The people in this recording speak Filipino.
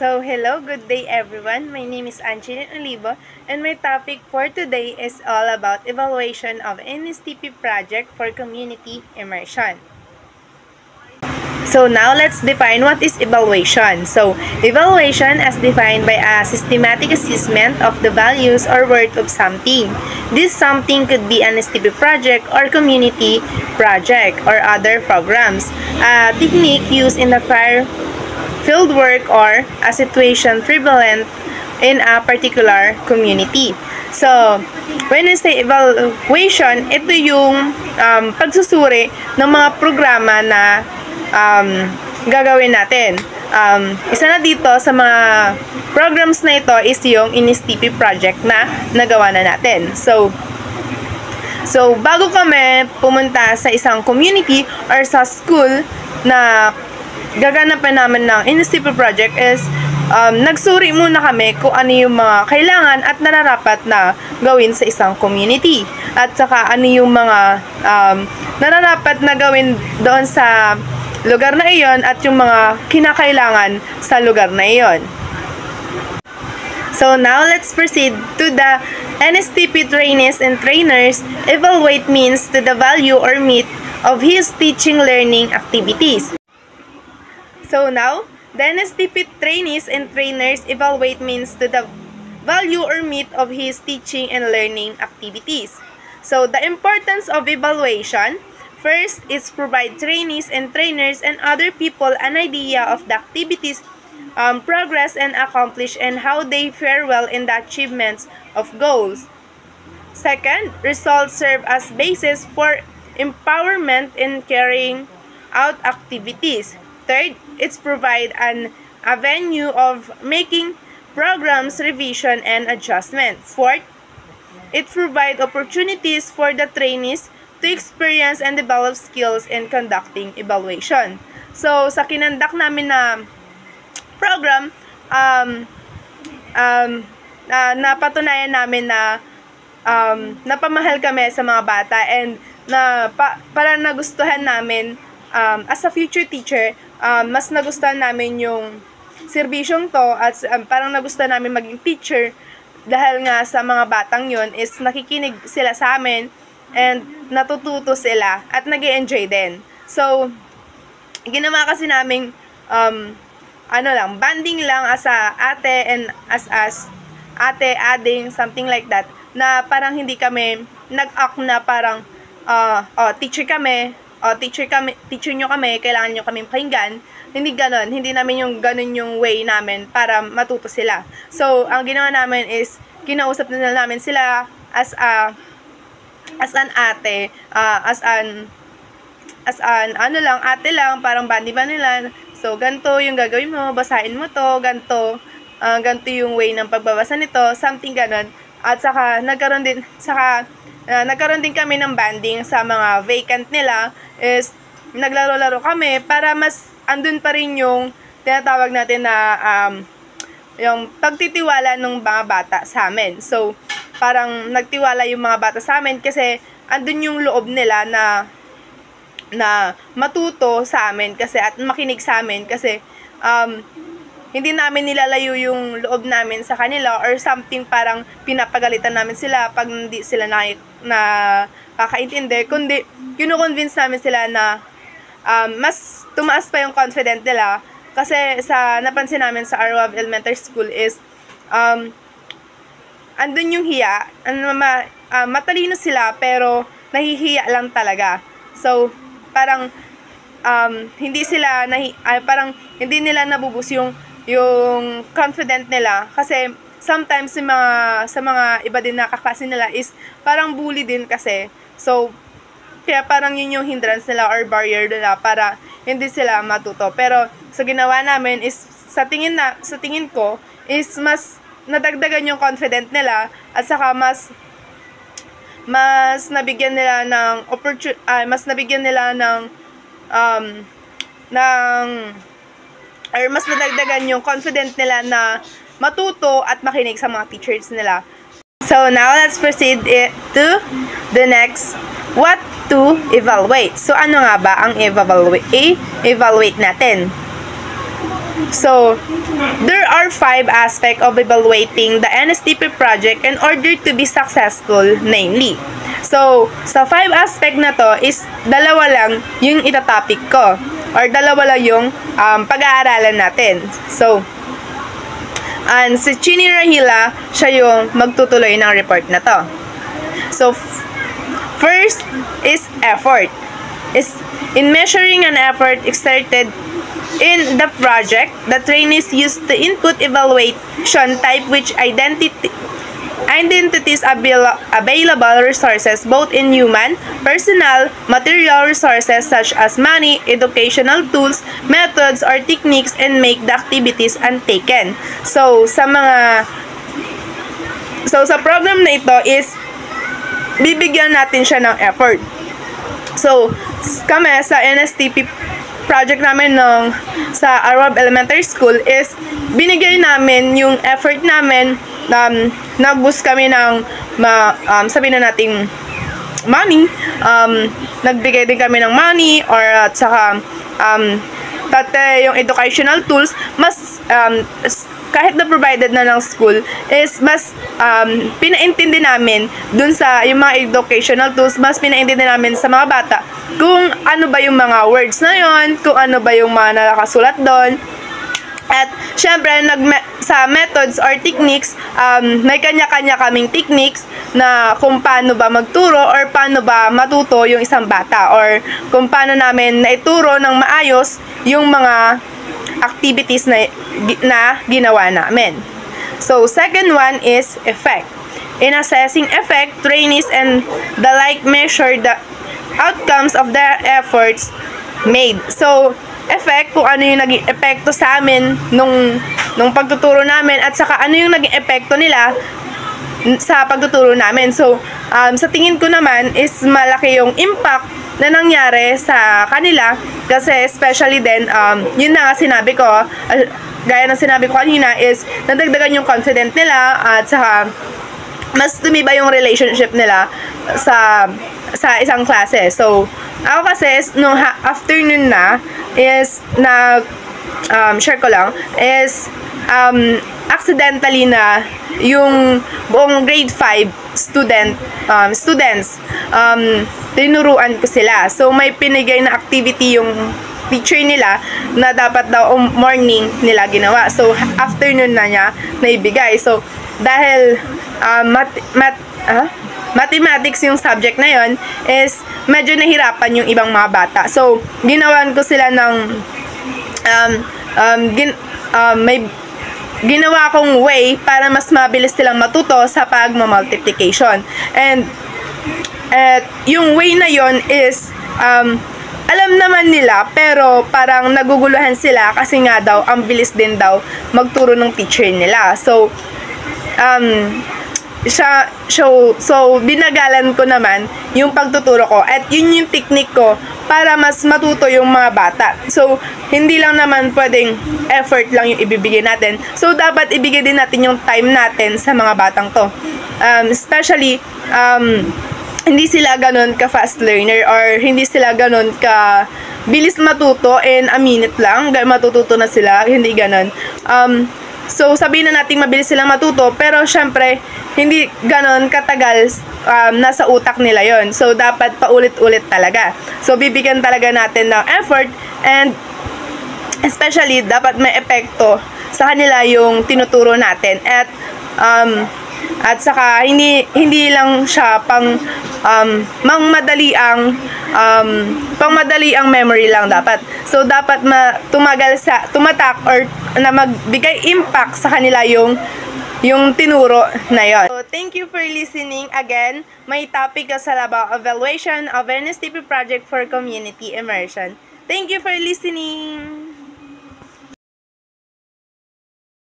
So, hello, good day everyone. My name is Angeline Olivo and my topic for today is all about evaluation of NSTP project for community immersion. So now let's define what is evaluation. So evaluation as defined by a systematic assessment of the values or worth of something. This something could be an STP project or community project or other programs. A technique used in the field work or a situation prevalent in a particular community. So, when we say evaluation, ito yung pagsusuri ng mga programa na gagawin natin. Isa na dito sa mga programs na ito is yung NSTP project na nagawa na natin. So bago kami pumunta sa isang community or sa school na gaganapan namin ng NSTP project is nagsuri muna kami kung ano yung mga kailangan at nararapat na gawin sa isang community. At saka ano yung mga nararapat na gawin doon sa lugar na iyon at yung mga kinakailangan sa lugar na iyon. So now let's proceed to the NSTP trainees and trainers. Evaluate means to the value or meat of his teaching learning activities. So now, the NSTP trainees and trainers evaluate means to the value or meat of his teaching and learning activities. So the importance of evaluation, first is provide trainees and trainers and other people an idea of the activities, progress and accomplish and how they fare well in the achievements of goals. Second, results serve as basis for empowerment in carrying out activities. Third, it's provide an avenue of making programs, revision, and adjustment. Fourth, it provide opportunities for the trainees to experience and develop skills in conducting evaluation. So, sa kinandak namin na program, napatunayan namin na napamahal kami sa mga bata and parang nagustuhan namin as a future teacher, mas nagustuhan namin yung serbisyong to at parang nagustuhan namin maging teacher dahil nga sa mga batang yon is nakikinig sila sa amin and natututo sila at nag-e-enjoy din. So, ginawa kasi namin banding lang as a ate and as ate, ading, something like that, na parang hindi kami nag-act na parang teacher kami, teacher nyo kami, kailangan nyo kaming pakinggan. Hindi ganon. Hindi namin yung ganon yung way namin para matuto sila. So, ang ginawa namin is, kinausap na namin sila as an ate, ate lang, parang bandi-bandi lang. So, ganito yung gagawin mo, basahin mo to, ganito yung way ng pagbabasa nito, something ganon. At saka, nagkaroon din kami ng banding sa mga vacant nila is naglaro-laro kami para mas andun pa rin yung tinatawag natin na yung pagtitiwala ng mga bata sa amin. So, parang nagtiwala yung mga bata sa amin kasi andun yung loob nila na matuto sa amin kasi at makinig sa amin kasi hindi namin nilalayo yung loob namin sa kanila or something parang pinapagalitan namin sila pag hindi sila nakakaintindi, kundi kino-convince namin sila na mas tumaas pa yung confident nila kasi sa napansin namin sa Arwab Elementary School is andun yung hiya, matalino sila pero nahihiya lang talaga. So parang hindi nila nabubus yung confident nila kasi sometimes sa mga iba din na kaklase nila is parang bully din kasi. So kaya parang yun yung hindrance nila or barrier nila para hindi sila matuto. Pero sa ginawa namin is sa tingin ko is mas nadagdagan yung confident nila at saka mas nabigyan nila ng mas nadagdagan yung confident nila na matuto at makinig sa mga teachers nila. So now let's proceed to the next, what to evaluate. So ano nga ba ang evaluate natin? So, there are 5 aspects of evaluating the NSTP project in order to be successful, namely. So, sa 5 aspect na to is dalawa lang yung itatopic ko or dalawa lang yung pag-aaralan natin. So, si Chini Rahila, siya yung magtutuloy ng report na to. So, first is effort. In measuring an effort exerted in the project, the trainees used the input evaluation type which identities available resources both in human, personal, material resources such as money, educational tools, methods, or techniques and make the activities undertaken. So, sa program na ito is bibigyan natin siya ng effort. So, kami sa NSTP project namin sa Arab Elementary School is binigay namin yung effort namin, nag-boost kami ng sabihin na natin money, nagbigay din kami ng money or at saka pati yung educational tools mas kahit na provided na ng school is mas pinaintindi namin dun sa yung mga educational tools, mas pinaintindi namin sa mga bata kung ano ba yung mga words na yon, kung ano ba yung mga nakasulat doon. At syempre sa methods or techniques, may kanya-kanya kaming techniques na kung paano ba magturo or paano ba matuto yung isang bata or kung paano namin naituro ng maayos yung mga activities na ginawa namin. So, second one is effect. In assessing effect, trainees and the like measure the outcomes of their efforts made. So, effect, kung ano yung naging epekto sa amin nung pagtuturo namin at saka ano yung naging epekto nila sa pagtuturo namin. So, sa tingin ko naman is malaki yung impact na nangyari sa kanila kasi especially din, yun na nga sinabi ko, gaya ng sinabi ko kanina is nadagdagan yung confidence nila at saka mas tumibay yung relationship nila sa isang klase. So, ako kasi nung afternoon na is share ko lang is accidentally na yung buong grade 5 students tinuruan ko sila. So, may pinigay na activity yung teacher nila na dapat daw morning nila ginawa. So, afternoon na niya naibigay. So, dahil mathematics yung subject na yon is medyo nahirapan yung ibang mga bata. So, ginawan ko sila ng may ginawa kong way para mas mabilis silang matuto sa pagmamultiplication. And yung way na yon is alam naman nila pero parang naguguluhan sila kasi nga daw ang bilis din daw magturo ng teacher nila. So binagalan ko naman yung pagtuturo ko at yun yung technique ko para mas matuto yung mga bata. So, hindi lang naman pwedeng effort lang yung ibibigay natin. So, dapat ibigay din natin yung time natin sa mga batang to. Especially, hindi sila ganun ka-fast learner or hindi sila ganun ka-bilis matuto in a minute lang. Matututo na sila, hindi ganun. So, sabihin na natin mabilis silang matuto, pero syempre, hindi ganon katagal nasa utak nila yon. So, dapat paulit-ulit talaga. So, bibigyan talaga natin ng effort and especially, dapat may epekto sa kanila yung tinuturo natin. At saka, hindi lang siya pangmadali ang memory lang dapat. So, dapat tumatak or na magbigay impact sa kanila yung tinuro na yon. So, thank you for listening. Again, may topic sa about evaluation of NSTP project for community immersion. Thank you for listening.